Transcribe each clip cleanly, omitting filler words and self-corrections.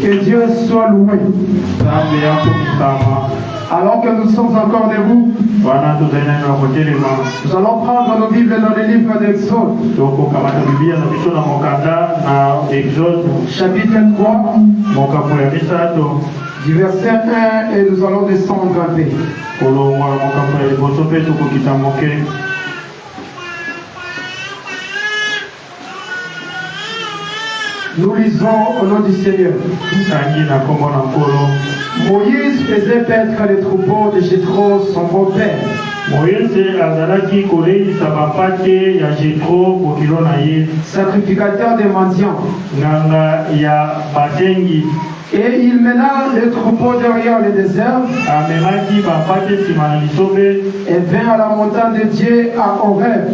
Que Dieu soit loué. Alors que nous sommes encore debout, nous allons prendre nos Bibles dans les livres d'Exode. Chapitre 3, du verset 1, et nous allons descendre à B. Nous lisons au nom du Seigneur. Moïse faisait paître les troupeaux de Jéthro, son beau-père. Sacrificateur des mendiants. Et il mena les troupeaux derrière le désert et vint à la montagne de Dieu à Horeb.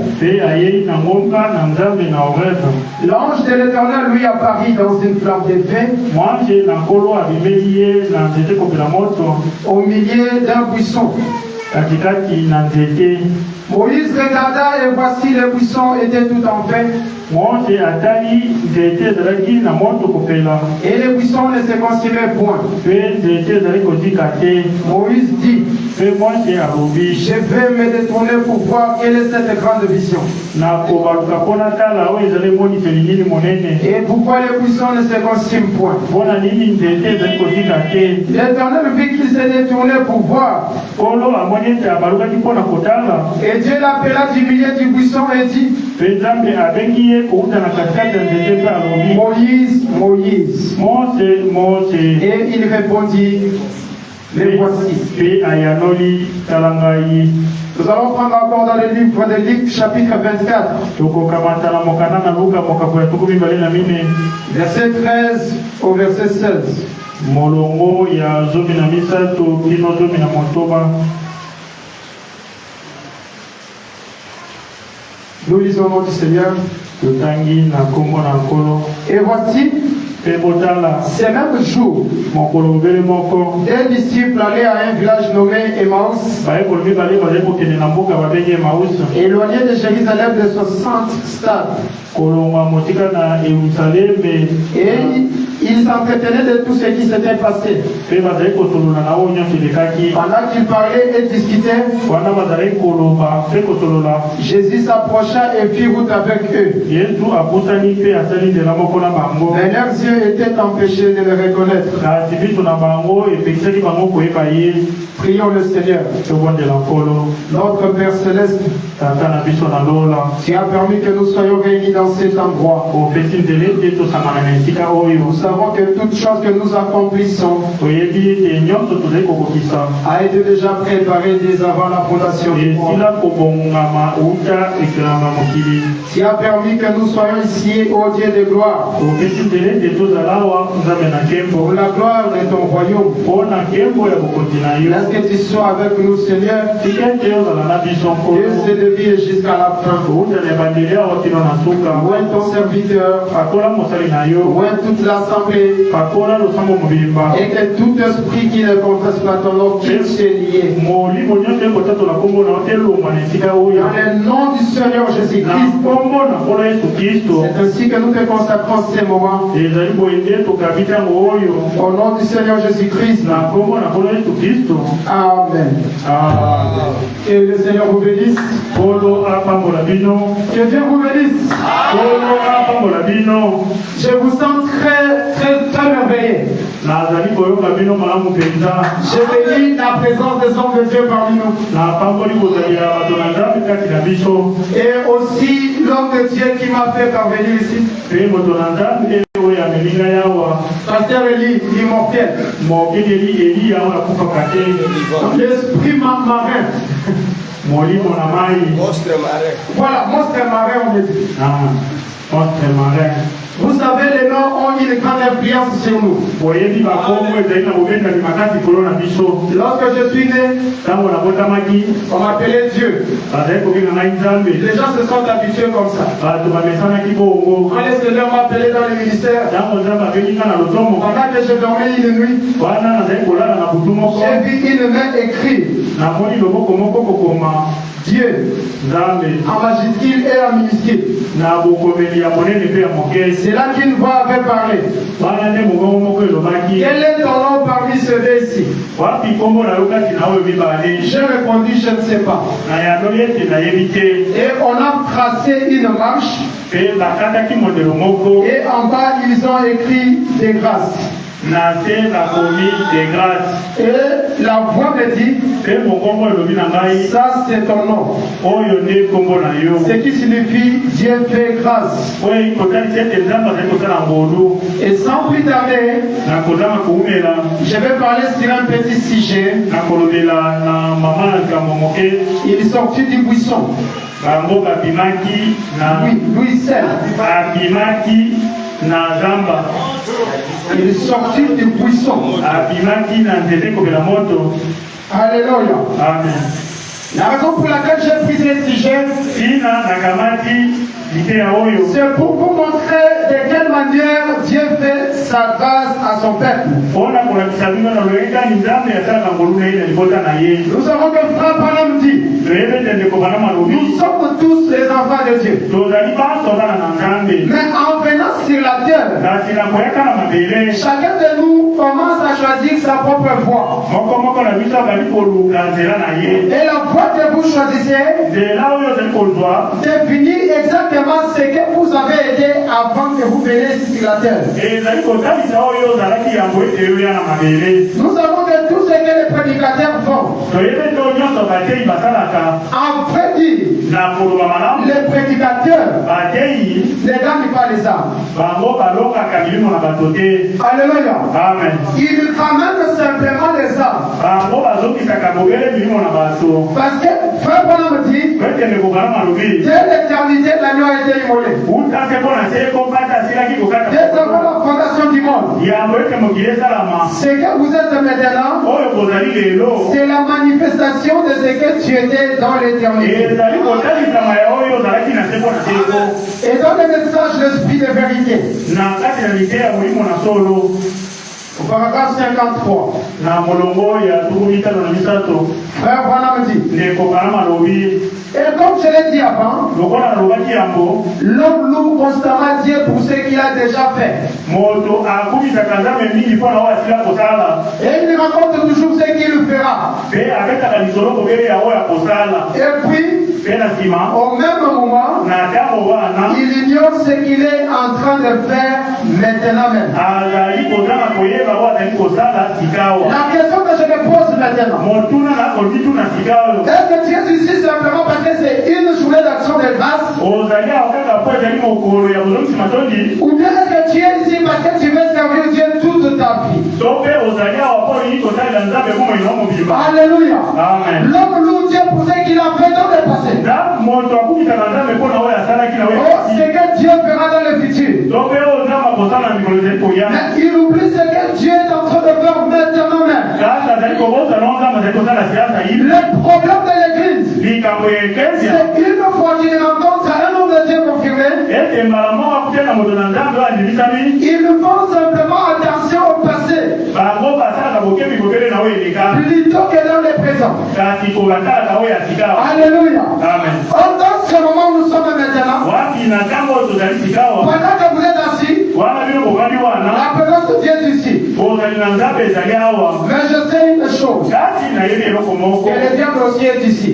L'ange de l'Éternel lui apparut dans une flamme de feu au milieu d'un buisson. Moïse regarda et voici le buisson était tout en feu. Et le buisson ne se consumait point. Moïse dit, je vais me détourner pour voir quelle est cette grande vision. Et pourquoi le buisson ne se consume point. L'Éternel vit qu'il s'est détourné pour voir. Et Dieu l'appela du milieu du buisson et dit, Moïse, Moïse. Et il répondit, les voici. Nous allons prendre encore dans le livre de Luc, chapitre 24. Verset 13 au verset 16. Nous lisons au nom du Seigneur. Et voici, ce même jour, des disciples allaient à un village nommé Emmaüs, éloigné de Jérusalem de 60 stades. Et ils s'entretenaient de tout ce qui s'était passé. Pendant qu'ils parlaient et discutaient, Jésus s'approcha et fit route avec eux. Mais leurs yeux étaient empêchés de le reconnaître. Prions le Seigneur. Notre Père Céleste, tu as permis que nous soyons réunis dans cet endroit. Nous savons que toutes choses que nous accomplissons a été déjà préparée dès avant la fondation du monde. Tu as permis que nous soyons ici au Dieu de gloire. Pour la gloire de ton royaume. Laisse que tu sois avec nous, Seigneur. Et c'est de vie jusqu'à la fin. Où est ton serviteur? Où est toute l'assemblée? Et que tout esprit qui ne confesse pas ton nom, qu'il s'est lié. Dans le nom du Seigneur Jésus-Christ. C'est ainsi que nous te consacrons ces moments. Au nom du Seigneur Jésus-Christ. Amen. Et le Seigneur vous bénisse. Que Dieu vous bénisse. Je vous sens très merveilleux. Je bénis la présence des hommes de Dieu parmi nous. Et aussi l'homme de Dieu qui m'a fait parvenir ici. Pasteur Eli, l'immortel. L'esprit marin. Voilà, monstre marin, on dit. Monstre marin. Vous savez, les noms ont une grande influence sur nous. Lorsque je suis né, on m'appelait Dieu. Les gens se sont habitués comme ça. Quand les Seigneurs m'appelaient dans le ministère, pendant que je dormais une nuit, j'ai vu une main écrite. Dieu, en majuscule et en minuscule. C'est là qu'une voix avait parlé. Quel est ton nom parmi ceux-ci? J'ai répondu, je ne sais pas. Et on a tracé une marche. Et en bas, ils ont écrit des grâces. Et la voix me dit, ça c'est ton nom. Ce qui signifie Dieu fait grâce. Et sans plus tarder, je vais parler sur un petit sujet. Il est sorti du buisson. Louis XVI. Il est sorti du buisson. Alléluia. Amen. La raison pour laquelle j'ai pris ce sujet, c'est pour vous montrer de quelle manière Dieu fait sa grâce à son peuple. Nous savons que Frère Branham dit, nous sommes tous les enfants de Dieu. Mais en venant sur la terre, chacun de nous commence à choisir sa propre voie. Et la voie que vous choisissez définit exactement ce que vous avez été avant que vous veniez sur la terre. Nous savons que tout ce que les prédicateurs font, en vrai dire, les prédicateurs ne gagnent pas les âmes. Alléluia. Amen. Ils ramènent simplement les âmes. Parce que Frère Branham dit, dès l'éternité, l'agneau a été immolé. Dès avant la fondation du monde, ce que vous êtes maintenant, c'est la manifestation de ce que tu étais dans l'éternité. Et dans le message l'esprit de vérité, au paragraphe 53, Frère Branham dit, et comme je l'ai dit avant, l'homme loue constamment Dieu pour ce qu'il a déjà fait. Et il raconte toujours ce qu'il fera. Et puis, au même moment, il ignore ce qu'il est en train de faire maintenant même. La question que je me pose maintenant, est-ce que tu es ici simplement parce que c'est une journée d'action de grâce? Ou bien est-ce que tu es ici parce que tu veux servir Dieu toute ta vie? Alléluia. L'homme loue Dieu pour ce qu'il a fait dans le passé. Oh, ce que Dieu fera dans le futur. Mais il oublie ce que Dieu est en train de faire maintenant même. Le problème de l'église, c'est une fois qu'il rencontre un homme de Dieu confirmé, ils font simplement attention au passé plutôt que dans le présent. Alléluia. Dans ce moment où nous sommes maintenant, pendant que vous êtes assis, la présence de Dieu est ici. Mais je sais une chose, que le diable aussi est ici.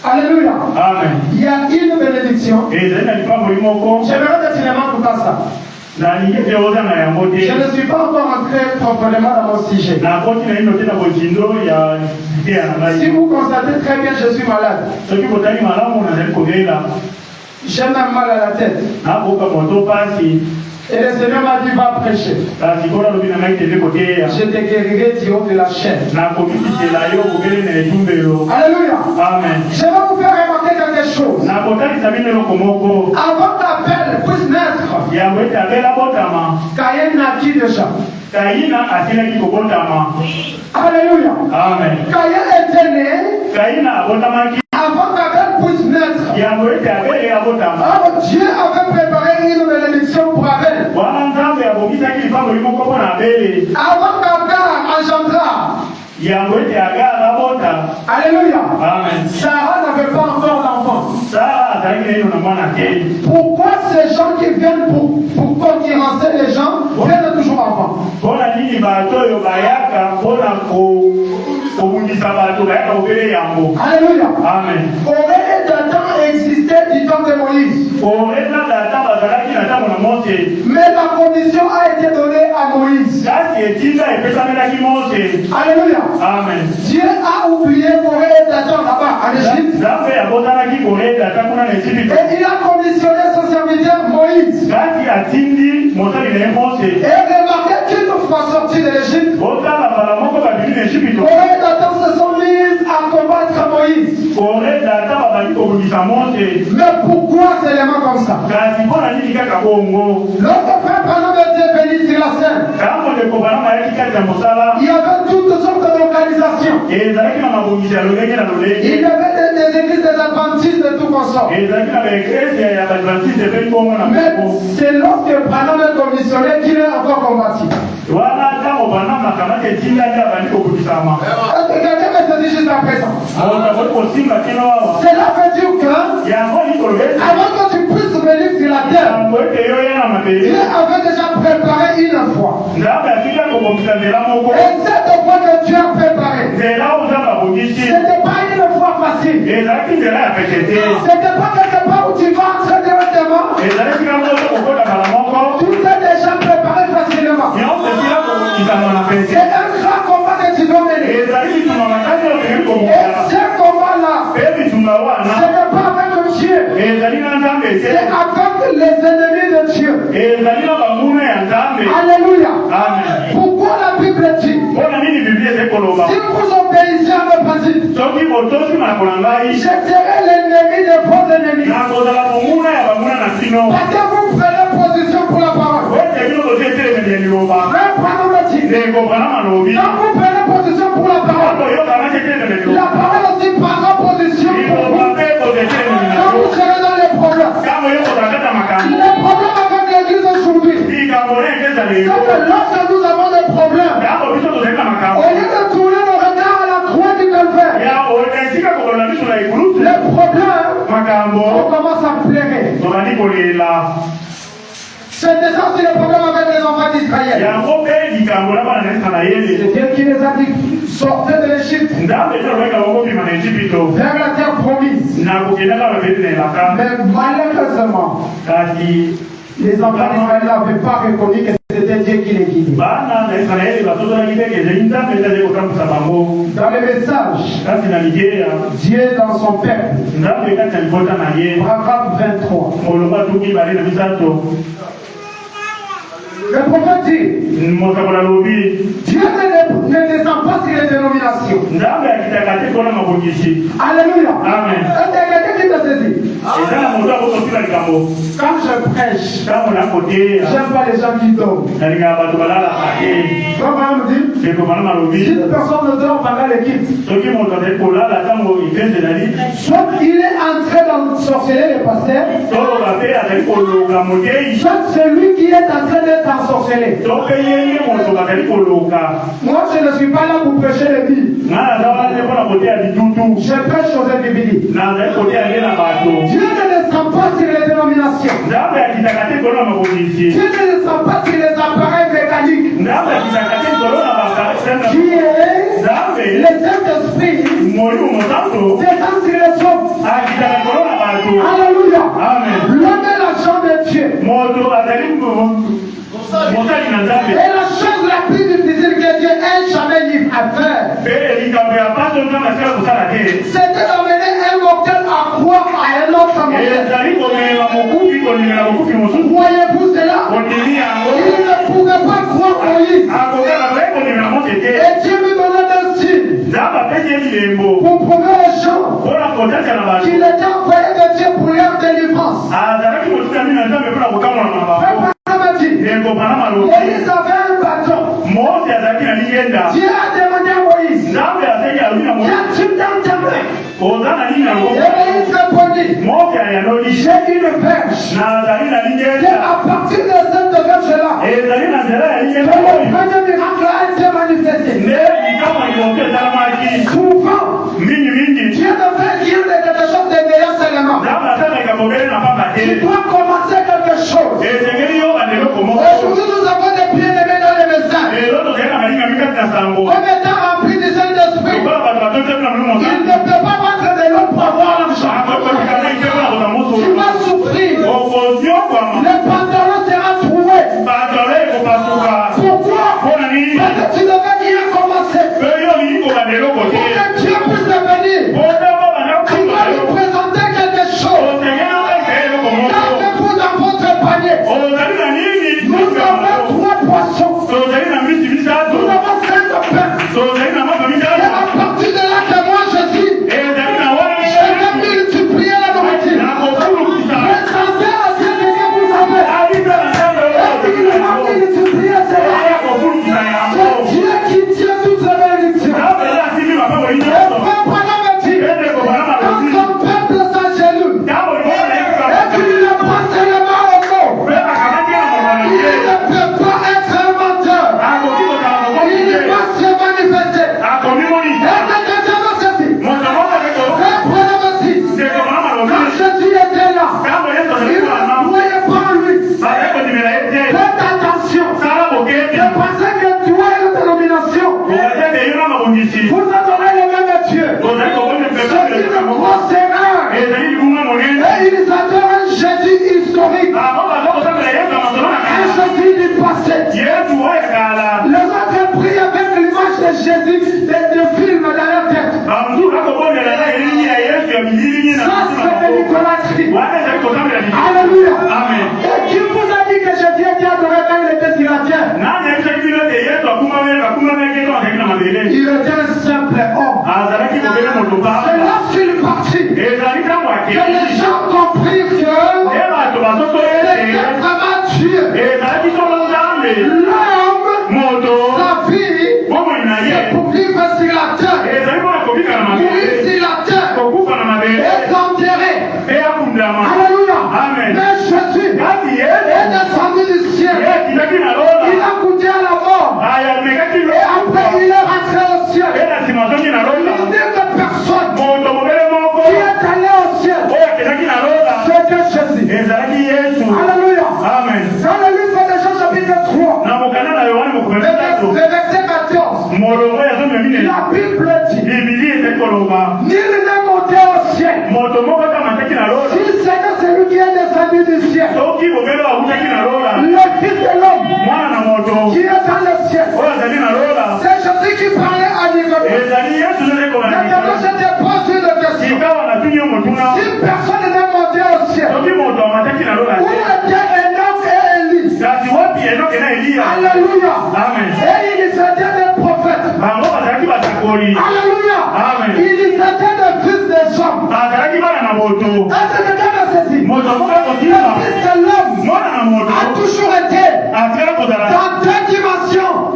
Alléluia. Amen. Il y a une bénédiction. J'aimerais que tu ne manques pas ça. Je ne suis pas encore entré profondément dans mon sujet. Si vous constatez très bien, je suis malade. J'ai même mal à la tête. Et le Seigneur m'a dit, va prêcher. Je te guérirai du haut de la chaîne. Alléluia. Amen. Je vais vous faire remarquer quelque chose. Avant qu'Abel puisse naître, Caïn naquit déjà. Alléluia. Amen. Caïn était né avant qu'Abel puisse naître. Alors Dieu avait préparé une bénédiction pour Abel. Avant qu'Abel engendra Alléluia. Amen. Sarah n'avait pas encore d'enfant. Pourquoi ces gens qui viennent pour concurrencer les gens viennent toujours enfants? Alléluia. Amen. Aurait Dathan existé du temps de Moïse. Mais la condition a été donnée à Moïse. Alléluia. Amen. Dieu a oublié Corée et Dathan là-bas en Égypte. Et il a conditionné son serviteur Moïse. Et remarquez qu'une fois sorti de l'Égypte, Corée et Dathan se sont mis à combattre Moïse. Mais pourquoi seulement comme ça? Notre frère Branham était venu sur la scène. Il y avait toutes sortes d'organisations. Il y avait des églises des adventistes de tout consort. Mais c'est lorsque Branham est commissionné qu'il est encore combattu. Quelqu'un me dit juste à présent. Cela veut dire que avant que tu puisses venir sur la terre, Dieu avait déjà préparé une fois. Et cette fois que Dieu a préparé, c'était pas une fois facile. C'était pas quelque part où tu vas entrer directement. Tout est déjà préparé facilement. C'est un grand combat que tu dois mener. Et ce combat-là, ce n'est pas avec Dieu, c'est avec les ennemis de Dieu. Alléluia. Amen. Pourquoi la Bible dit, si vous obéissez à mes principes, je serai l'ennemi de vos ennemis. Parce que vous prenez position pour la parole. Même pas nous le dit. Quand vous prenez position pour la parole, la parole aussi prendra position pour vous. Quand vous serez dans les problèmes, les problèmes avec l'église aujourd'hui, c'est que lorsque nous avons des problèmes, au lieu de tourner nos regards à la croix du Calvaire, les problèmes, on commence à pleurer. C'était ça, c'est le problème avec les enfants d'Israël. C'est Dieu qui les a dit, sortez de l'Égypte vers la terre promise. Mais malheureusement, les enfants d'Israël n'avaient pas reconnu que c'était Dieu qui les guidait. Dans le message, Dieu dans son peuple, paragraphe 23. Le prophète dit, Dieu ne descend pas sur les dénominations. Alléluia. Amen. Est-ce qu'il y a quelqu'un qui t'a saisi? Quand je prêche, j'aime pas les gens qui dorment. Comment on dit? Si une personne ne dort pendant l'équipe, soit il est entré dans sorceller le pasteur, soit celui qui est en train d'être ensorcelé. Moi je ne suis pas là pour prêcher les billes. Je prêche aux individus. Dieu ne descend pas sur les dénominations. Dieu ne descend pas sur les appareils mécaniques. Qui est le Saint-Esprit descend sur les hommes. Alléluia. L'homme est la jambe de Dieu. Et la chose la plus difficile que Dieu ait jamais libre à faire, c'était d'emmener un mortel à croire à un autre mortel. Voyez-vous cela? Il ne pouvait pas croire Moïse. Et Dieu lui donnait un signe pour prouver aux gens qu'il était envoyé de Dieu pour leur délivrance. Moïse avait un bâton. Dieu a demandé à Moïse, qu'as-tu dans ta main? Et Moïse répondit, j'ai une verge. Et à partir de cette verge-là, le premier miracle a été manifesté. élément. Tu dois commencer quelque chose. Aujourd'hui, nous avons des bien-aimés dans les messages. Comme étant remplis du Saint-Esprit. Il ne peut pas mettre de l'eau pour avoir l'argent. Tu vas souffrir. Le pantalon sera trouvé. Pourquoi? Parce que tu devais bien commencer. Pour que Dieu puisse devenir. Tu dois lui présenter quelque chose. Qu'avez-vous dans votre panier? Nous avons 3 poissons. Nous avons 5 pains. Et à partir de là que moi je suis, je vais multiplier la nourriture. Présentez à Dieu ce que vous avez. Et il va multiplier cela. C'est Dieu qui tient toutes les bénédictions. Et frère Branham me dit, quand son peuple s'agenouille, et qu'il ne pas seulement au mot, il ne peut pas être un menteur. Il va se manifester. Et maintenant ceci. Frère Branham me dit, quand Jésus était là, il ne croyait pas en lui. Faites attention. Je pensais que toi et la dénomination, vous adorez le même Dieu. C'est une grosse erreur. Et ils adorent un Jésus historique. Un Jésus du passé. Les autres prient avec l'image de Jésus de films dans leur tête. Ça, c'est de l'idolâtrie. Alléluia. Amen. Et qui vous a dit que Jésus était adoré quand il était sur la terre? Il était un simple homme. C'est lorsqu'il est parti que les gens comprirent que c'était vraiment Dieu. L'homme, sa vie, c'est pour vivre sur la terre. Mourir sur la terre. Être enterré. Alléluia. Amen. Mais Jésus est descendu du ciel. Il a goûté à la mort. Et après il est rentré au ciel. Il n'y a que personne qui est allé au ciel. C'était Jésus. Alléluia. Amen. Dans le livre de Jean chapitre 3, le verset 14, la Bible dit, nul n'est monté au ciel. Si c'est que celui qui est descendu du ciel, le Fils de l'homme qui est dans le ciel. C'est Jésus qui parlait à Nicodème. Maintenant, je te pose une question. Si personne n'est monté au ciel, où était Enoch et Élie? Alléluia. Amen. Et ils étaient des prophètes. Alléluia. Amen. Ils étaient des fils des hommes. Est-ce que quelqu'un a ceci? Le Fils de l'homme a toujours été dans 2 dimensions.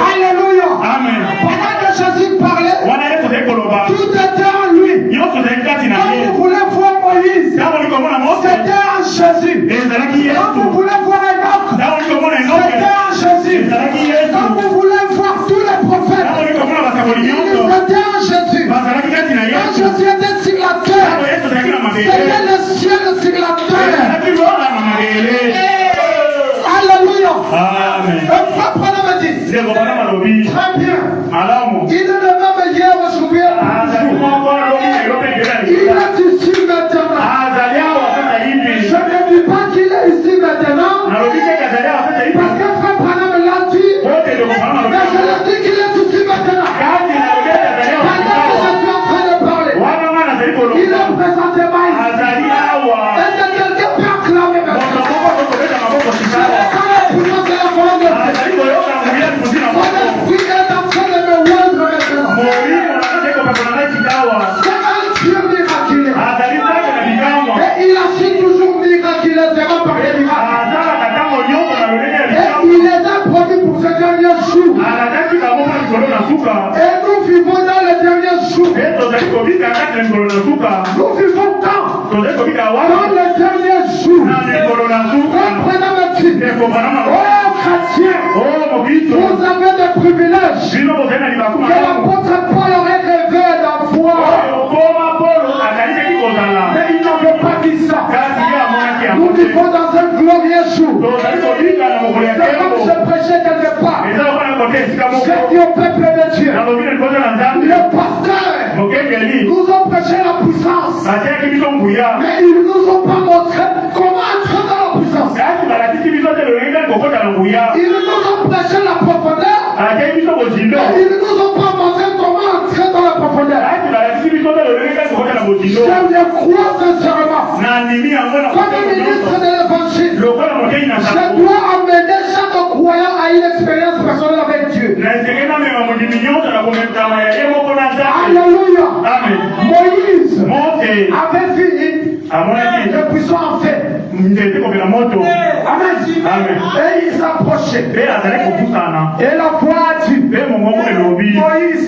Alléluia. Amen. Pendant que Jésus parlait, tout était en lui. Quand vous voulez voir Moïse, c'était en Jésus. Quand vous voulez voir Enoch, c'était en Jésus. Quand vous voulez voir tous les prophètes, ils étaient en Jésus. Quand Jésus était sur la terre, c'était le ciel sur la terre. Alléluia. Amen. Un frère Branham me dit, très bien. Il est le même hier, aujourd'hui. Il est ici maintenant. Je ne dis pas qu'il est ici maintenant, parce que frère Branham l'a dit, mais je le dis qu'il est ici maintenant. Pendant que je suis en train de parler, il est présentement ici. Est-ce que quelqu'un peut acclamer maintenant? Et nous vivons dans les derniers jours. Nous vivons quand? Dans les derniers jours. Reprenons le titre. Oh chrétien, vous avez des privilèges que l'apôtre Paul aurait rêvé d'avoir. jours. C'est comme je prêchais quelque part. J'ai dit au peuple de Dieu, le pasteur nous ont prêché la puissance, mais ils nous ont pas montré comment entrer dans la puissance. Ils nous ont prêché la profondeur, mais ils nous ont pas montré comment entrer dans la profondeur. Je le crois sincèrement. Comme ministre de l'évangile, je dois amener chaque croyant à une expérience personnelle avec Dieu. Alléluia. Moïse avait fini le puissant en fait. Amen. Et il s'approchait. Et la voix a dit, Moïse,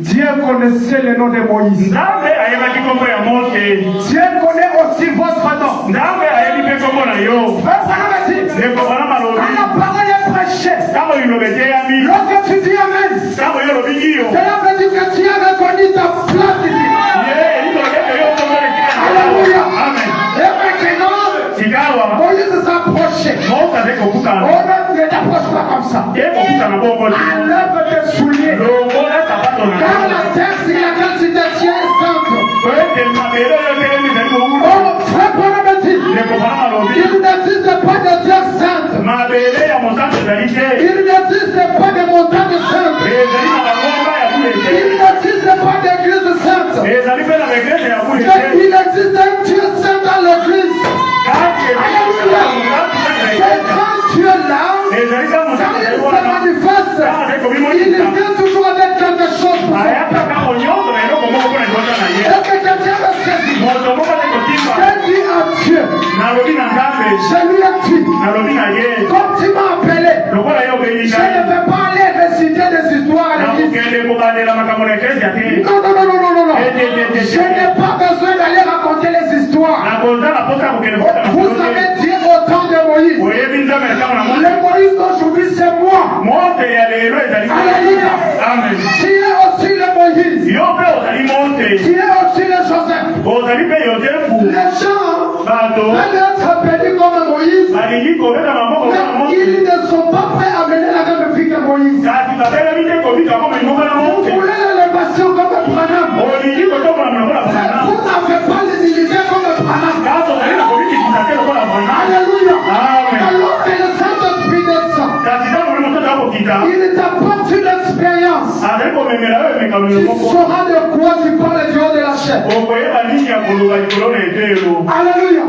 Dieu connaissait le nom de Moïse. Dieu connaît aussi votre nom. Quand la parole est prêchée, lorsque tu dis Amen, cela veut dire que tu as reconnu ta place ici. Alléluia. Et maintenant, Moïse s'approchait. On ne t'approche pas comme ça. Enlève tes souliers. Car la terre sur laquelle tu te tiens est sainte. Oh, très bon appétit. Il n'existe pas de terre sainte. Il n'existe pas de montagne sainte. Il n'existe pas d'église sainte. Il existe un Dieu saint dans l'église. Alléluia. C'est quand Dieu là, quand il se manifeste, il vient toujours avec quelque chose. Est-ce que quelqu'un me saisit? J'ai dit à Dieu, je lui ai dit, comme tu m'as appelé, je ne vais pas aller réciter des histoires à l'église. Non. Je n'ai pas besoin d'aller raconter les histoires. Vous savez dire au temps de Moïse. Le Moïse d'aujourd'hui, c'est moi. Alléluia. Qui est aussi le Moïse. Qui est aussi le Joseph. Les gens veulent être bénis comme Moïse, mais ils ne sont pas prêts à mener la même vie que Moïse. Vous voulez l'élévation comme Branham. Vous n'avez pas l'humilité comme Branham. Alléluia. Alors que le Saint-Esprit descend, il t'apporte une expérience. Tu sauras de quoi tu parles du haut de la chair. Alléluia.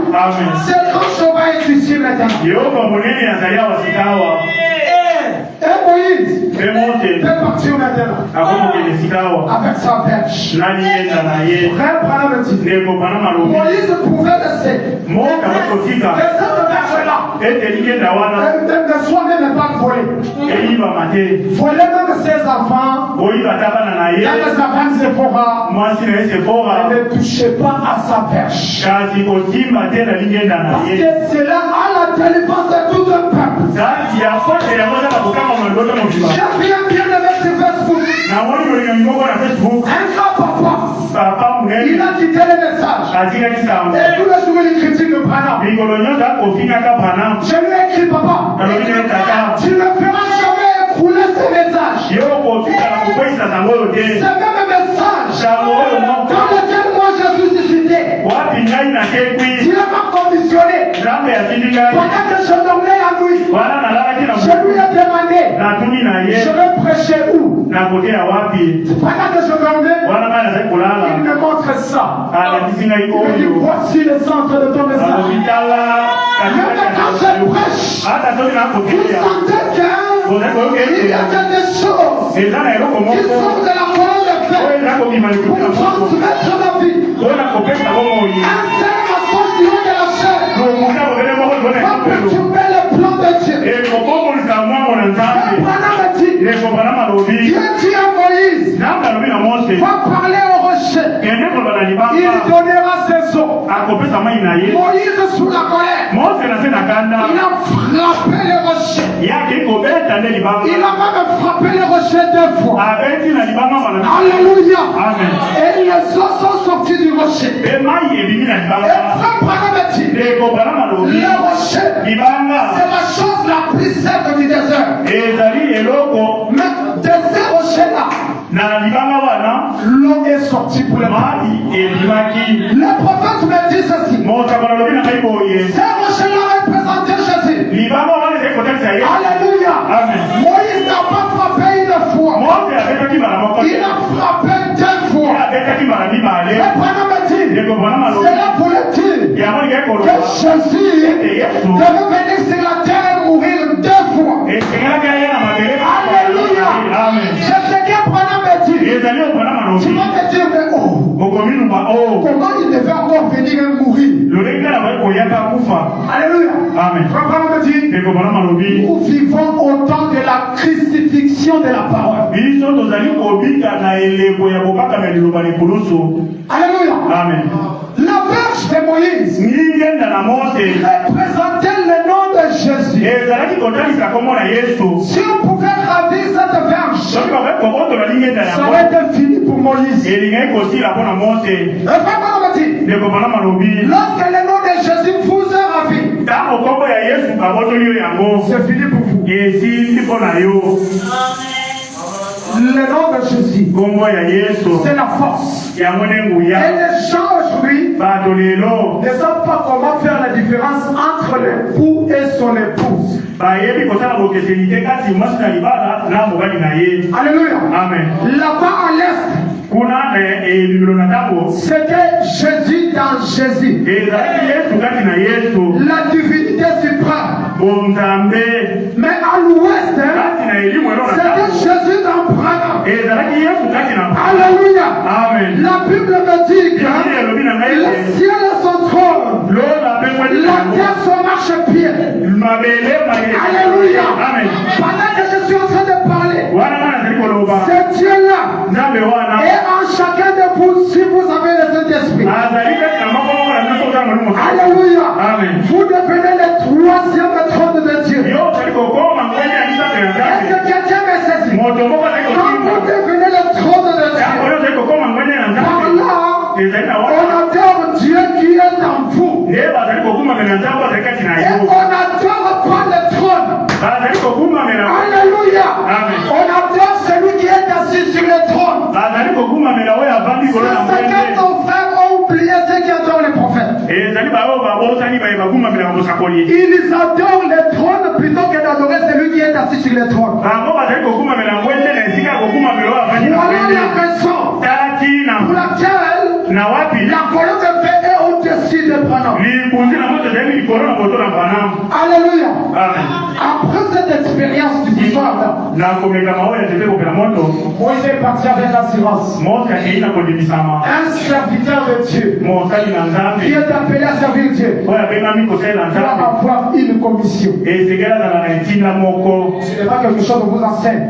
C'est quand je vais être ici maintenant. Et Moïse est parti maintenant avec sa perche. Frère Branham dit, Moïse pouvait laisser. Mais cette perche-là, de soi-même n'est pas volée. Voler même ses enfants, même sa femme Séphora, ne touchez pas à sa perche. Parce que c'est là à la délivrance de tout un peuple. J'ai bien aimé sur Facebook. Un grand papa, il a quitté le message. Et tous les jours il critique le Branham. Je lui ai écrit, papa, tu ne feras jamais écrouler ce message. Ce même message dans lequel moi je suis suscité, Dieu m'a commissionné. Pendant que je dormais la nuit, je lui ai demandé, je vais prêcher où? Pendant que je dormais, il me montre ça. Il me dit, voici le centre de ton message. Même quand je prêche, vous sentez qu'il y a quelque chose qui sort de la colonne de fer pour transmettre la vie. Un seul mensonge du haut de la chair va perturber le plan de Dieu. Dieu dit à Moïse, va parler au rocher. Il donnera ses eaux. Moïse sous la colère, il a frappé les rochers. Il a même frappé les rochers 2 fois. Alléluia. Amen. Et les eaux sont sorties du rocher. Et frère Branham dit, le rocher, c'est la chose la plus simple du désert. Mais de ces rochers-là, l'eau est sortie pour les mains. Le prophète me dit ceci. Ces rochers-là représentaient Jésus. Alléluia. Amen. Moïse n'a pas frappé une fois. Il a frappé 2 fois. Et Branham me dit, c'est là pour le dire que Jésus devait venir sur la terre et mourir 2 fois. Alléluia. C'est ce que Branham me dit. Tu vas me dire, mais comment il devait encore venir et mourir? Alléluia. Amen. Branham me dit, nous vivons au temps de la crucifixion de la parole. Alléluia. Amen. La verge de Moïse représentait le nom de Jésus. Si on pouvait ravir cette verge, ça aurait été fini pour Moïse. Lorsque le nom de Jésus vous est ravi, c'est fini pour vous. Le nom de Jésus, c'est la force. Et les gens aujourd'hui ne savent pas comment faire la différence entre l'époux et son épouse. Alléluia. Amen. Là-bas à l'est, c'était Jésus dans Jésus. La divinité suprême. Mais à l'ouest, c'était Jésus dans Branham. Alléluia. Amen. La Bible me dit que le ciel est son trône, la terre son marchepied. Alléluia. Amen. Pendant que je suis en train de parler, ce Dieu-là est en chacun de vous si vous avez le Saint-Esprit. Alléluia. Amen. Vous devenez le 3e trône de Dieu. Est-ce que quelqu'un me saisit? Quand vous devenez le trône de Dieu, par là, on adore Dieu qui est en vous. Et on adore pas le trône. Alléluia. Amen. On adore celui qui est assis sur le trône. C'est ce que nos frères ont oublié, ceux qui adorent les prophètes. Ils adorent le trône plutôt que d'adorer celui qui est assis sur le trône. Voilà la raison pour laquelle la colonne de feu est au-dessus de Branham. Alléluia. Après cette expérience du soir, Moïse est parti avec l'assurance. Un serviteur de Dieu qui est appelé à servir Dieu doit avoir une commission. Ce n'est pas quelque chose que vous enseigne.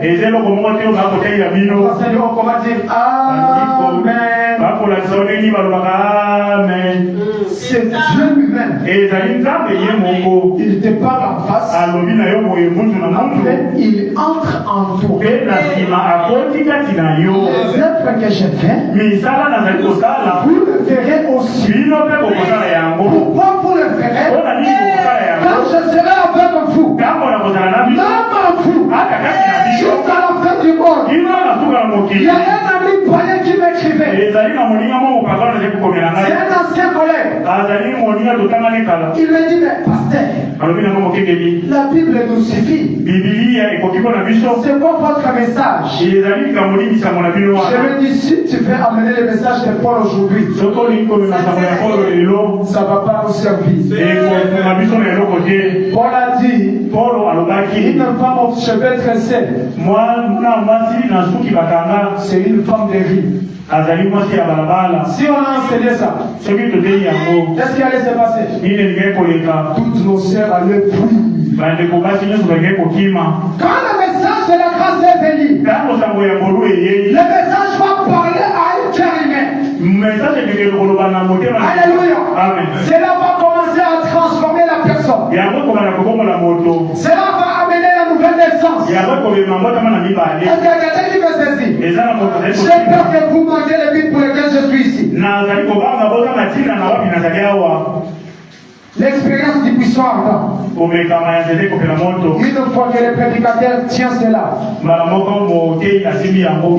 Vous enseignez comment dire Amen. C'est Dieu lui-même. Il te parle en face. Après, il entre en toi. Les œuvres que j'ai faites, vous le verrez aussi. Pourquoi vous le verrez? Quand je serai avec vous, même en vous, jusqu'à la fin du monde, il y a un ami païen qui m'écrivait. C'est un ancien collègue. Il me dit, mais pasteur, la Bible nous suffit. C'est quoi votre message? Je lui dis, si tu veux amener le message de Paul aujourd'hui, ça ne va pas nous servir. Paul a dit, une femme aux cheveux tressés, c'est une femme de vie. Si on a enseigné ça, qu'est-ce qui allait se passer? Toutes nos sœurs allaient prier. Quand le message de la grâce est venu, le message va parler à un cœur humain. Alléluia. Cela va commencer à transformer la personne. Cela va amener la nouvelle naissance. Est-ce qu'il y a quelqu'un qui veut ceci? J'ai peur que vous manquez les buts pour lesquels je suis ici. L'expérience du puissant ardent. Une fois que le prédicateur tient cela,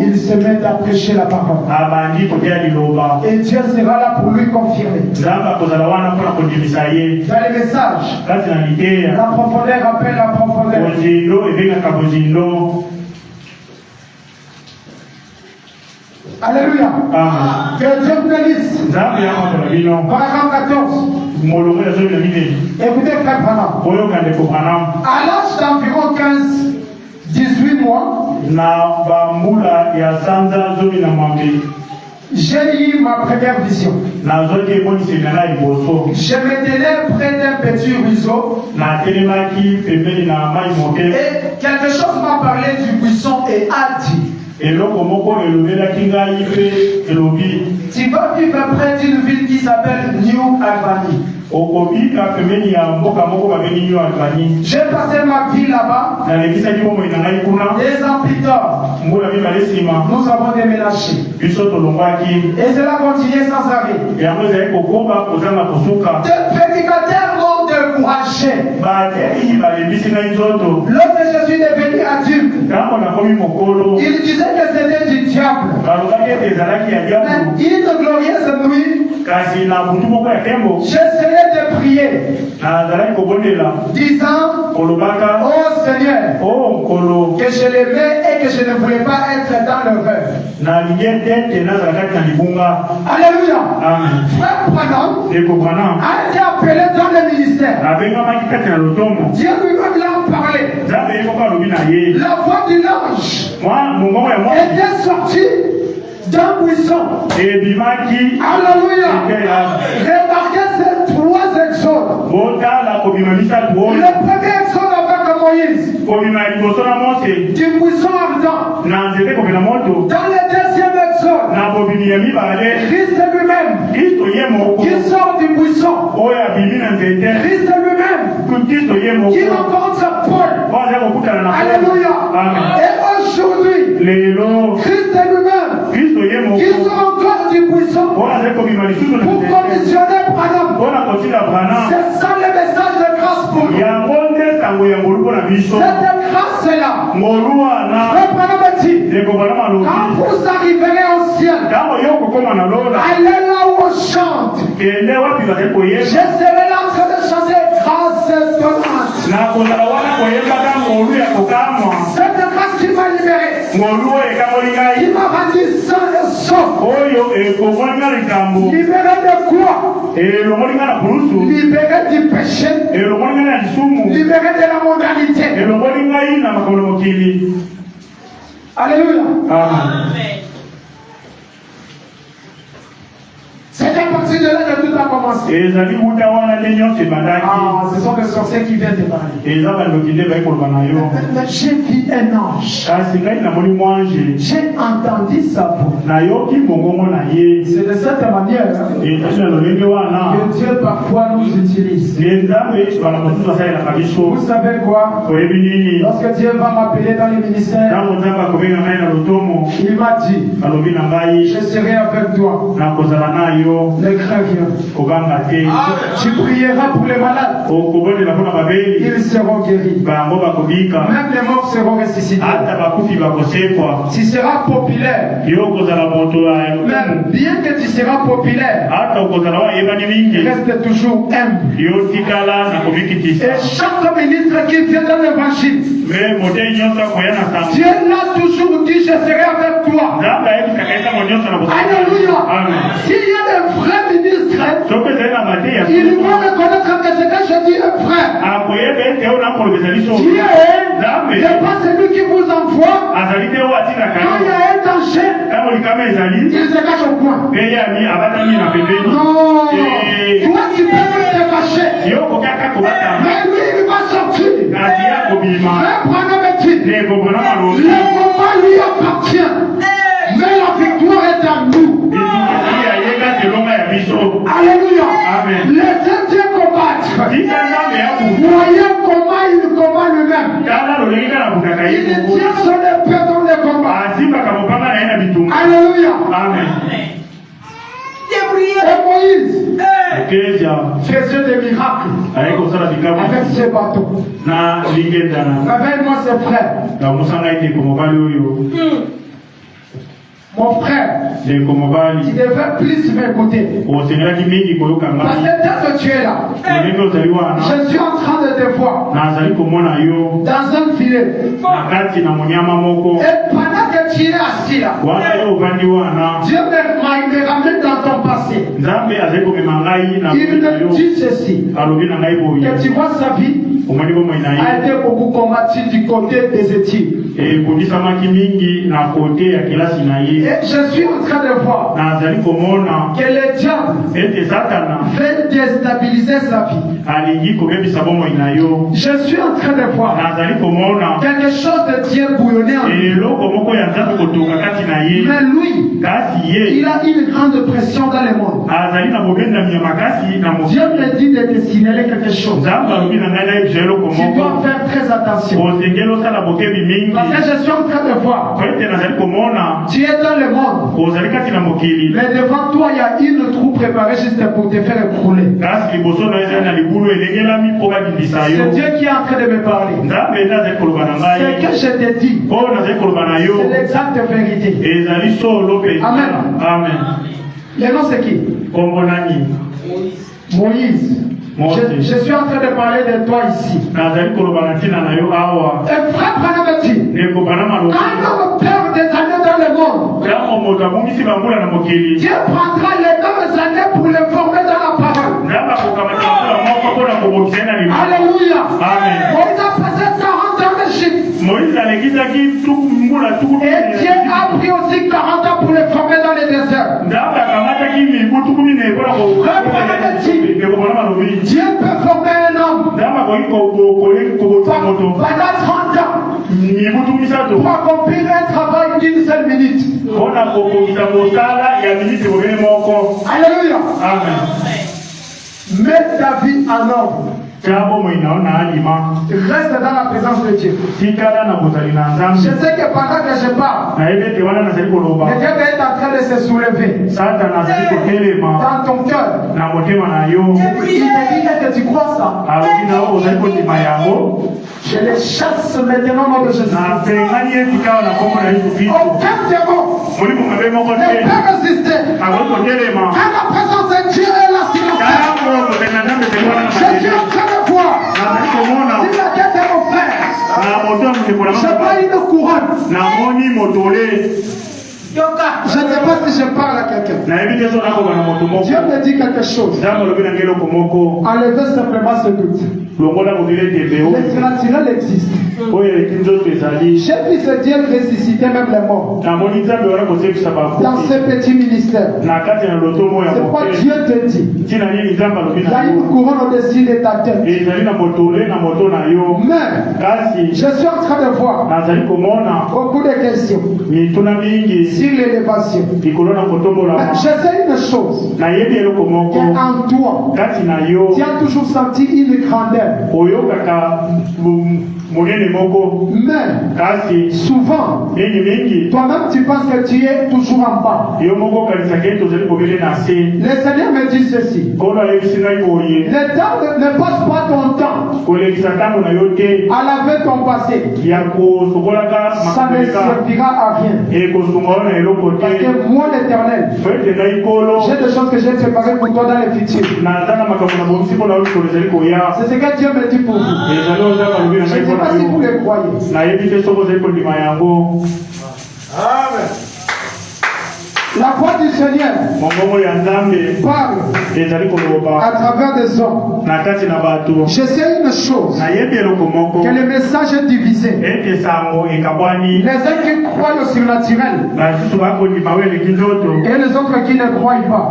il se met à prêcher la parole. Et Dieu sera là pour lui confirmer. Dans les messages, la profondeur appelle la profondeur. Alléluia. Que Dieu vous bénisse. Paragraphe 14. Écoutez, frère Branham. À l'âge d'environ 15-18 mois, j'ai eu ma première vision. Je me tenais près d'un petit ruisseau. Et quelque chose m'a parlé du buisson et a dit: tu vas vivre près d'une ville qui s'appelle New Albany. J'ai passé ma vie là-bas. 2 ans plus tard, nous avons déménagé. Et cela continuait sans arrêt. Des prédicateurs m'ont découragé. Lorsque je suis devenu adulte, ils disaient que c'était du diable. Une glorieuse nuit, j'essayais de prier, disant: oh Seigneur, que je l'aimais et que je ne voulais pas être dans l'erreur. Alléluia. Frère Branham a été appelé dans le ministère. Dieu lui-même l'a parlé. La voix du l'ange était sortie d'un buisson. Alléluia. Remarquez ces 3 exodes. Le premier exode avec Moïse, du buisson ardent. Dans le deuxième exode, Christ lui-même qui sort du buisson. Christ lui-même qui rencontre Paul. Alléluia. Et aujourd'hui, Christ lui-même qui sort encore du buisson pour commissionner Branham. C'est ça le message de grâce pour nous. Cette grâce-là, frère Branham dit, quand vous arriverez au ciel, allez là où on chante. Je serai là en train de chanter grâce étonnante. Cette grâce qui m'a libéré, qui m'a rendu sain et sauf. Libéré de quoi? Libéré du péché, libéré de la mondialité. Alléluia. Amen. C'est à partir de là que tout a commencé. Ce sont des sorciers qui viennent te parler. Mais j'ai vu un ange. J'ai entendu sa voix. C'est de cette manière que Dieu parfois nous utilise. Vous savez quoi? Lorsque Dieu va m'appeler dans les ministères, il m'a dit: je serai avec toi. Ne crains rien. Tu prieras pour les malades. Ils seront guéris. Même les morts seront ressuscités. Tu seras populaire. Même bien que tu seras populaire, reste toujours humble. Et chaque ministre qui vient dans l'évangile, Dieu l'a toujours dit: je serai avec toi. Alléluia. S'il y a des vrais ministres, ils vont reconnaître que ce que je dis est vrai. Dieu n'est pas celui qui vous envoie. Quand il y a un danger, il se cache au coin. Non, toi tu peux te cacher, mais lui il va sortir. Frère Branham dit: le combat lui appartient, mais la victoire est à nous. Amen. Laissez Dieu combattre. Voyez comment il combat lui-même. Il tient son épée dans les combats. Alléluia. Amen. Et Moïse faisait des miracles avec ses bateaux. Réveille-moi ses frères. Mon frère, tu devrais plus m'écouter. Parce que dès que tu es là, je suis en train de te voir dans un filet. Et pendant que tu es assis là, Dieu me ramène dans ton passé. Il me dit ceci, que tu vois sa vie a été beaucoup combattu du côté des études. Et je suis en train de voir que le diable veut déstabiliser sa vie. Je suis en train de voir quelque chose de Dieu bouillonner en lui. Mais lui, il a une grande pression dans le monde. Dieu me dit de te signaler quelque chose. Tu dois faire très attention. Parce que je suis en train de voir. Tu es dans le monde. Mais devant toi, il y a une troupe préparée juste pour te faire écrouler. C'est Dieu qui est en train de me parler. Ce que je te dis, c'est l'exacte vérité. Amen. Amen. Le nom c'est qui? Moïse. Je suis en train de parler de toi ici. Et frère Branham dit, quand on perd des années dans le monde, Dieu prendra les mêmes années pour les former dans la parole. Alléluia. Amen. Moïse a passé 40 ans en Égypte. Et Dieu a pris aussi 40 ans pour les former dans les déserts. Dieu peut former un homme pendant 30 ans pour accomplir un travail d'une seule minute. Alléluia. Amen. Mets ta vie en ordre. Reste dans la présence de Dieu. Je sais que pendant que je parle, le diable est en train de se soulever dans ton cœur. Il te dit que tu crois ça. Je les chasse maintenant au nom de Jésus. Aucun démon ne peut résister à la présence de Dieu et la silence. Je suis en train de voir. Si la tête est mon frère, je vois une couronne. Je ne sais pas si je parle à quelqu'un. Dieu me dit quelque chose. Enlevez simplement ce doute. Le surnaturel existe. J'ai vu ce Dieu ressusciter même les morts. Dans ce petit ministère. C'est quoi Dieu te dit. Il y a une couronne au-dessus de ta tête. Mais je suis en train de voir beaucoup de questions sur l'élévation. Je sais une chose, qu'en toi, tu as toujours senti une grandeur. Mais souvent, toi-même tu penses que tu es toujours en bas. Le Seigneur me dit ceci. Le temps ne passe pas ton temps à laver ton passé. Ça ne servira à rien. Parce que moi l'Éternel, j'ai des choses que j'ai préparées pour toi dans le futur. C'est ce que Dieu me dit pour vous. Je ne sais pas si vous le croyez. Amen. La voix du Seigneur parle à travers des hommes. Je sais une chose, que le message est divisé. Les uns qui croient au surnaturel et les autres qui ne croient pas.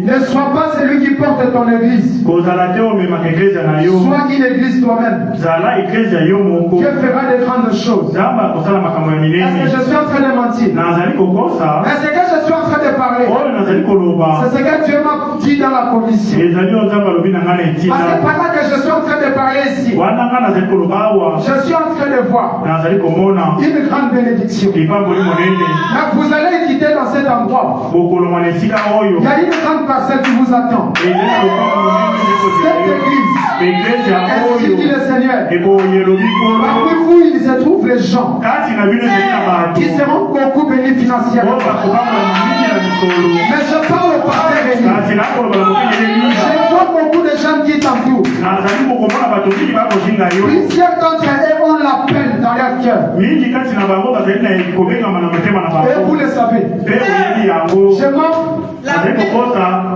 Ne sois pas celui qui porte ton église. Sois une église toi-même. Dieu fera de grandes choses. Est-ce que je suis en train de mentir? Est-ce que je suis en train de parler? parler. C'est ce que Dieu m'a dit dans la commission. Parce que pendant que je suis en train de parler ici, je suis en train de voir une grande bénédiction. Mais vous allez quitter dans cet endroit. Il y a une grande parcelle qui vous attend. Cette église, ainsi dit le Seigneur, parmi vous il se trouve les gens qui seront beaucoup bénis financièrement. Mais je parle au pasteur Rémi. Je vois beaucoup de gens qui t'entourent. Plusieurs d'entre eux ont la peine dans leur cœur. Et vous le savez. Je m'en...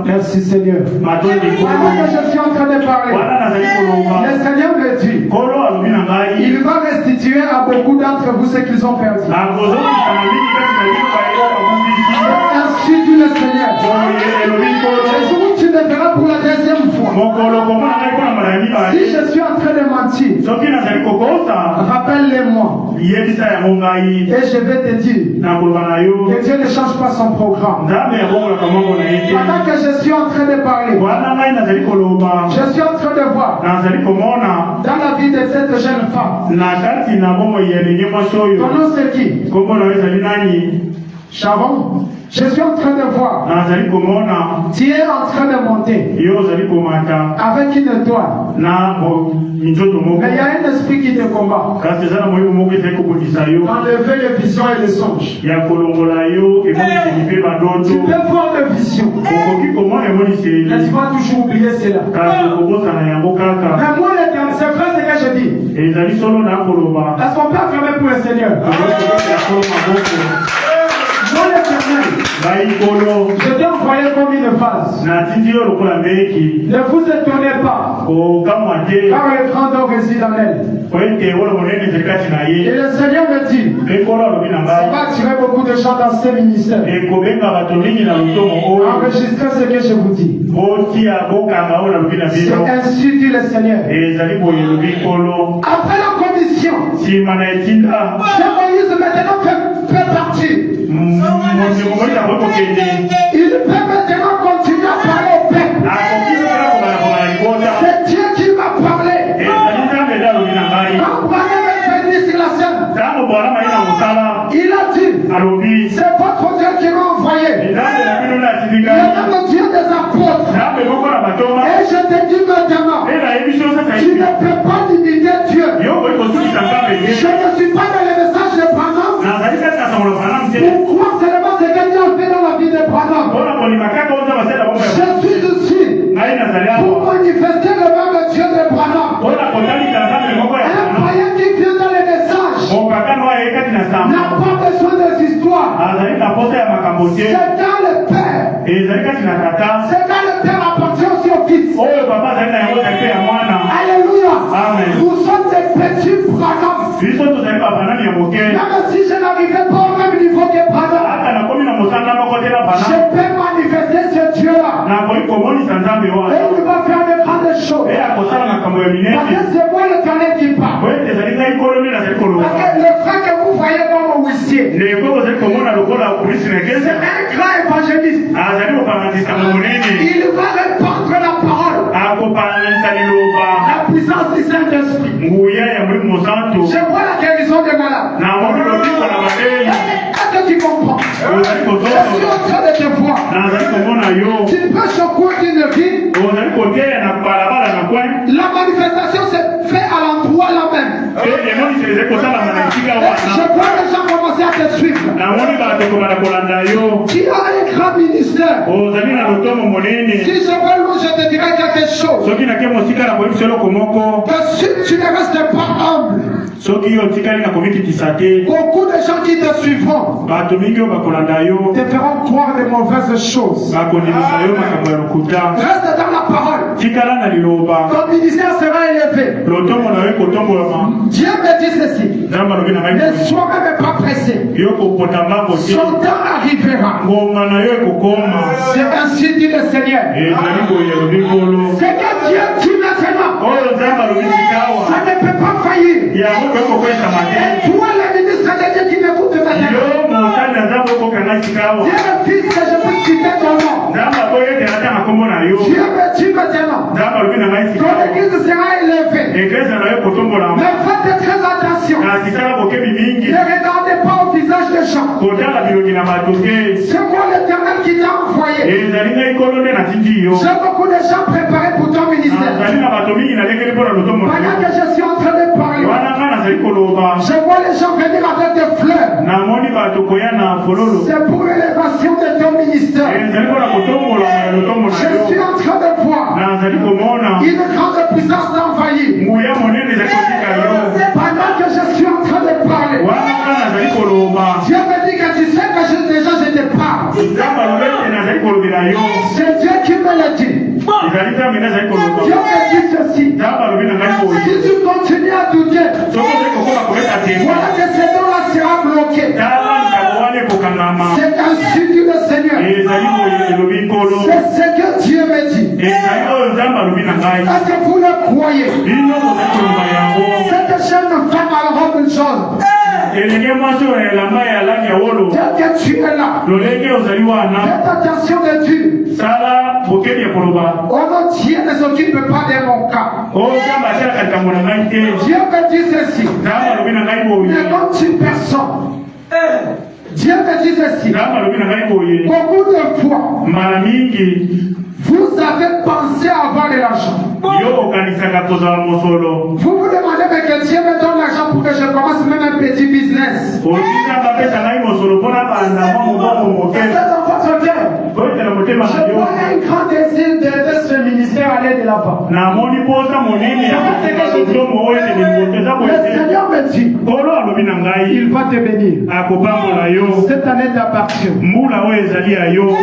Merci Seigneur. Pendant que je suis en train de parler, le Seigneur me dit, il va restituer à beaucoup d'entre vous ce qu'ils ont perdu. Ainsi dit le Seigneur. Le jour où tu me verras pour la deuxième fois, si je suis en train de mentir, rappelle-les-moi. Et je vais te dire que Dieu ne change pas son programme. Pendant que je suis en train de parler, je suis en train de voir dans la vie de cette jeune femme. Ton nom c'est qui? Sharon. Je suis en train de voir. Tu es en train de monter avec une étoile. Mais il y a un esprit qui te combat. Enlever les visions et les songes. Tu peux voir les visions. N'est-ce pas toujours oublier cela? Mais moi, c'est vrai ce que je dis. Est-ce qu'on peut affirmer pour le Seigneur? Je t'ai envoyé comme une phase. Ne vous étonnez pas, car le grand homme réside en elle. Et le Seigneur me dit, on va attirer beaucoup de gens dans ces ministères. Enregistrez ce que je vous dis. C'est ainsi dit le Seigneur. Après la commission, c'est Moïse maintenant fait partie. Il peut maintenant continuer à parler au peuple. C'est Dieu qui m'a parlé. Quand Branham est venu sur la scène, il a dit, c'est votre Dieu qui m'a envoyé. Le même Dieu des apôtres. Et je te dis maintenant, tu ne peux pas limiter Dieu. Je ne suis pas dans le message de Branham. Pourquoi seulement ce que Dieu a fait dans la vie de Branham? Je suis ici pour manifester le même Dieu de Branham. Un païen qui vient dans les messages n'a pas besoin des histoires. C'est dans le Père. C'est dans le Père appartient aussi au Fils. Alléluia. Nous sommes des petits Branham. Même si je n'arrivais pas au même niveau que Branham, je peux manifester ce Dieu-là. Et il va faire de grandes choses. Parce que c'est moi l'Éternel qui parle. Parce que le frère que vous voyez comme huissier, c'est un grand évangéliste. Il va répandre la parole. La puissance du Saint-Esprit. Je vois la guérison des malades. Est-ce que tu comprends? Je suis en train de te voir. Tu peux secouer une vie. La manifestation se fait à l'endroit là même. Je vois les gens commencer à te suivre. Tu as un grand ministère. Si je veux l'eau, je te dirai quelque chose. Que si tu ne restes pas humble, beaucoup de gens qui te suivront te feront croire de mauvaises choses. Reste dans la parole. Ton ministère sera élevé. Dieu me dit ceci. Ne sois même pas pressé. Son temps arrivera. C'est ainsi dit le Seigneur. C'est que Dieu dit maintenant. Ça ne peut pas faillir. Et toi, le ministre de Dieu qui m'écoute maintenant, Dieu le Fils que je peux Dieu me dit maintenant, quand l'église sera élevée, mais faites très attention. Ne regardez pas au visage des gens. C'est moi l'Éternel qui t'a envoyé. J'ai beaucoup de gens préparés pour ton ministère. Pendant que je suis en train de parler, je vois les gens venir avec des fleurs. C'est pour l'élévation de ton ministère. Je suis en train de voir une grande puissance d'envahir. Pendant que je suis en train de parler, Dieu me dit que tu sais que déjà je te parle. C'est Dieu qui me l'a dit. Dieu me dit ceci. Si tu continues à douter, voilà que ce don-là sera bloqué. C'est ainsi dit le Seigneur. C'est ce que Dieu me dit. Est-ce que vous le croyez? Cette jeune femme à la robe jaune, tel que tu es là, faites attention de Dieu. On ne tient ne s'occupe pas de mon cas. Dieu me dit ceci. Ne continue personne. Dieu me dit ceci. Beaucoup de fois, vous avez pensé avoir de l'argent. Vous vous demandez mais que Dieu me donne l'argent pour que je commence même un petit business. C'est dans votre cœur. Je vois un grand désir de ce ministère aller de là-bas. Le Seigneur me dit, il va te bénir. Cette année t'appartient.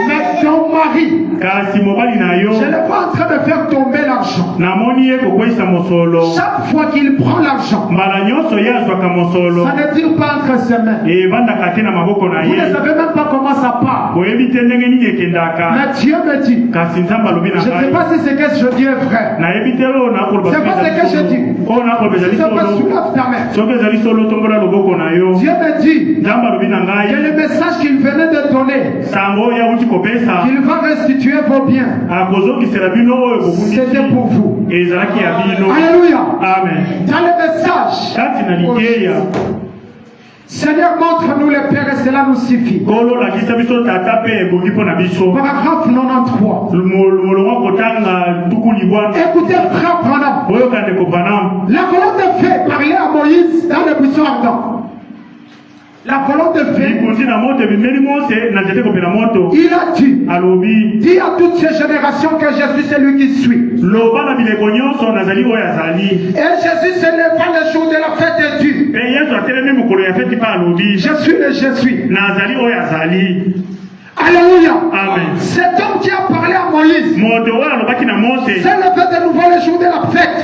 Mais ton mari, je le vois en train de faire tomber l'argent. Chaque fois qu'il prend l'argent, ça ne tire pas entre ses mains. Vous ne savez même pas comment ça part. Mais Dieu me dit, je ne sais pas si c'est que je dis est vrai. C'est pas ce que je dis. Si ça va soulève ta main. Dieu me dit que le message qu'il venait de donner, qu'il va restituer vos biens, c'était pour vous. Alléluia. Amen. Dans le message, Seigneur, montre-nous le Père et cela nous suffit. Paragraphe 93. Écoutez, frère Branham. La colonne de feu parlait à Moïse dans le buisson ardent. La colonne de feu, il a dit, dis à toutes ces générations que je suis celui qui suis. Et Jésus se leva le jour de la fête de Dieu. Je suis le je suis. Alléluia. Amen. Cet homme qui a parlé à Moïse s'est levé de nouveau le jour de la fête.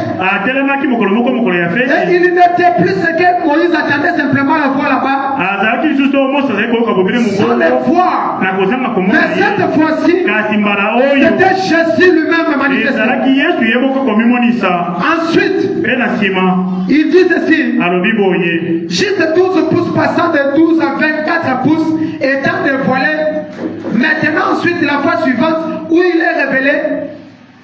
Et il n'était plus ce que Moïse attendait simplement le voir là-bas. Sans le voir. Mais cette fois-ci, c'était Jésus lui-même manifesté. Ensuite, il dit ceci. Juste 12 pouces passant de 12 à 24 pouces étant dévoilés. Maintenant, ensuite, la fois suivante, où il est révélé,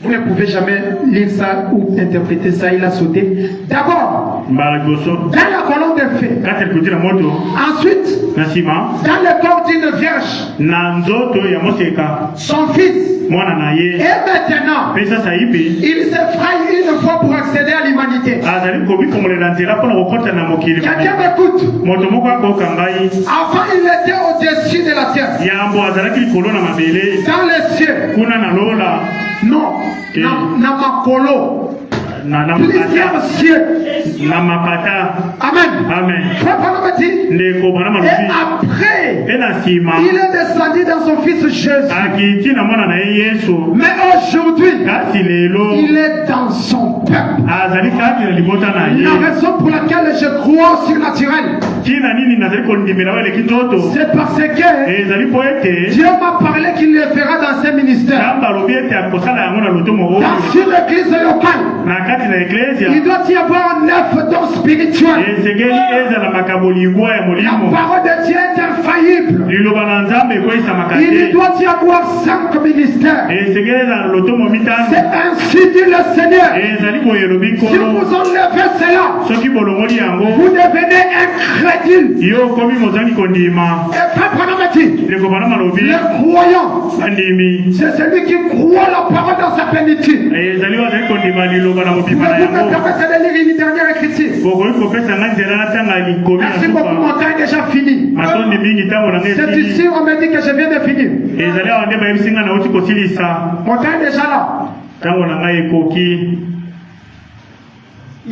vous ne pouvez jamais lire ça ou interpréter ça, il a sauté. D'abord, dans la colonne de feu. Ensuite, dans le corps d'une vierge, son fils. Et maintenant, il s'effraie une fois pour accéder à l'humanité. Quelqu'un m'écoute. Avant, il était au-dessus de la terre. Dans les cieux. Non. Namakolo. Plusieurs cieux. Amen. Amen. Et après, il est descendu dans son fils Jésus. Mais aujourd'hui, il est dans son peuple. La La raison pour laquelle je crois au surnaturel, c'est parce que Dieu m'a parlé qu'il le fera dans ses ministères. Dans une église locale, il doit y avoir un œuf don spirituel. La parole de Dieu est infaillible. Il doit y avoir 5 ministères. C'est ainsi dit le Seigneur. Si vous enlevez cela, vous devenez incrédule. Et Papa dit, le croyant, c'est celui qui croit la parole dans sa plénitude. Vous me permettez de lire une dernière écriture. Merci beaucoup, mon temps est déjà fini. C'est ici on me dit que je viens de finir. Mon temps est déjà là.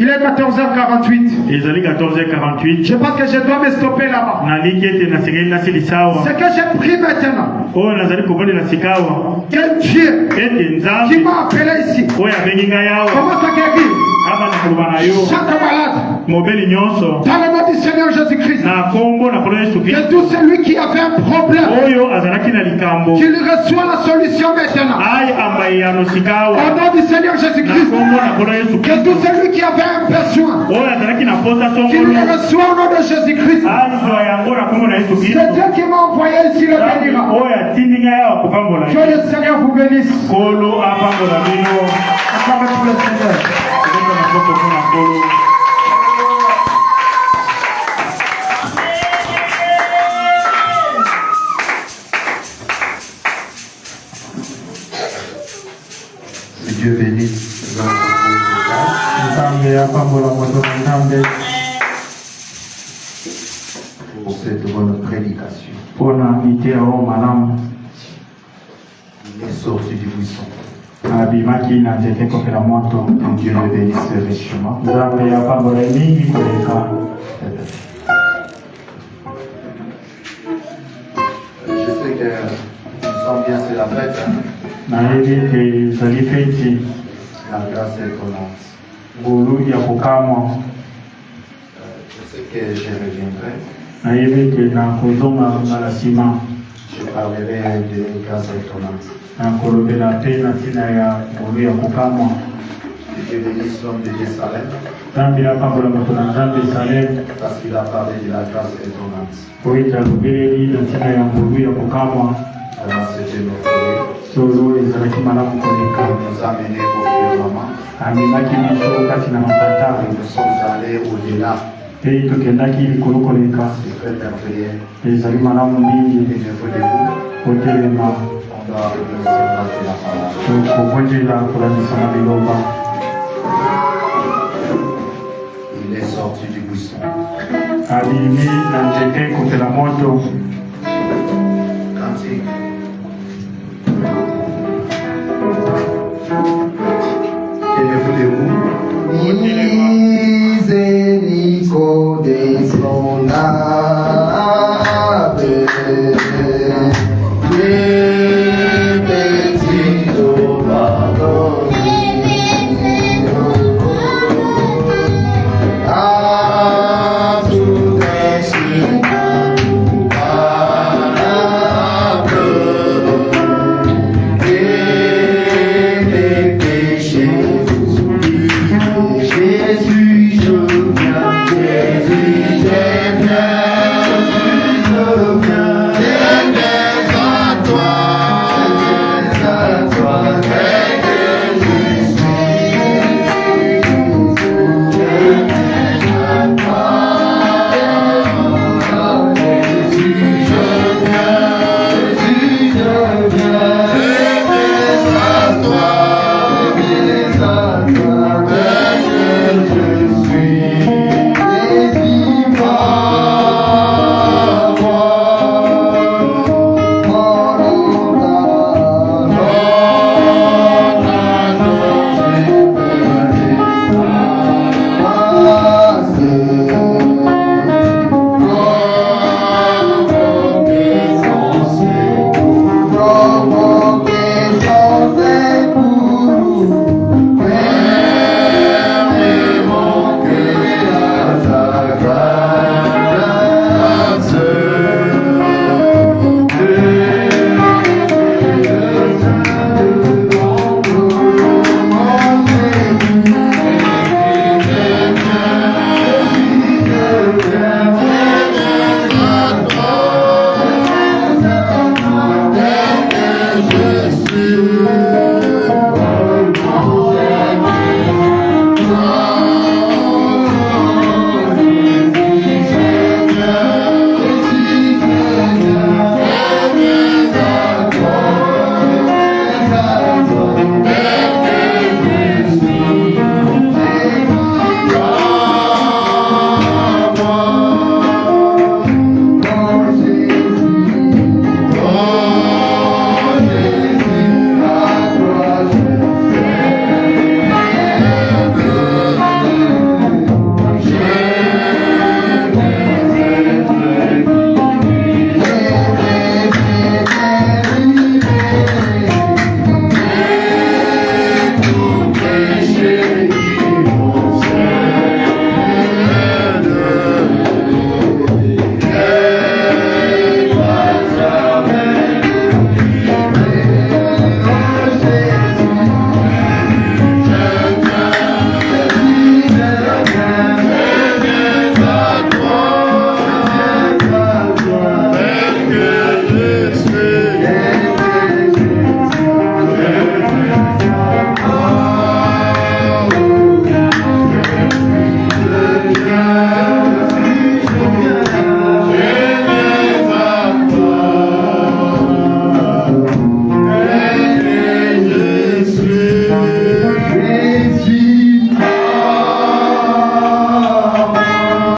Il est 14h48. Je pense que je dois me stopper là-bas. Ce que j'ai pris maintenant, quel Dieu qui m'a appelé ici, commence à guérir chaque malade dans le nom du Seigneur Jésus-Christ. Que tout celui qui avait un problème, qu'il reçoit la solution maintenant. Au nom du Seigneur Jésus-Christ. Que tout celui qui avait un besoin, qu'il le reçoit au nom de Jésus-Christ. C'est Dieu qui m'a envoyé ici le bénira. Que le Seigneur vous bénisse. Acclamez pour le Seigneur. Dieu bénisse pour cette bonne prédication. Il est sorti du buisson. Que Dieu le bénisse richement. Je sais que nous sommes bien, c'est la fête. La grâce est étonnante. Je sais que je reviendrai. Je parlerai de grâce étonnante. Que Dieu bénisse l'homme de Dieu Salem. Parce qu'il a parlé de la grâce étonnante. Alors c'était notre prière. Nous a menés au firmament. Nous sommes allés au-delà. C'est très merveilleux. Et je vous, on doit remercier la parole. Il est sorti du buisson. Cantique. Miséricorde insondable, les petits pardonnés.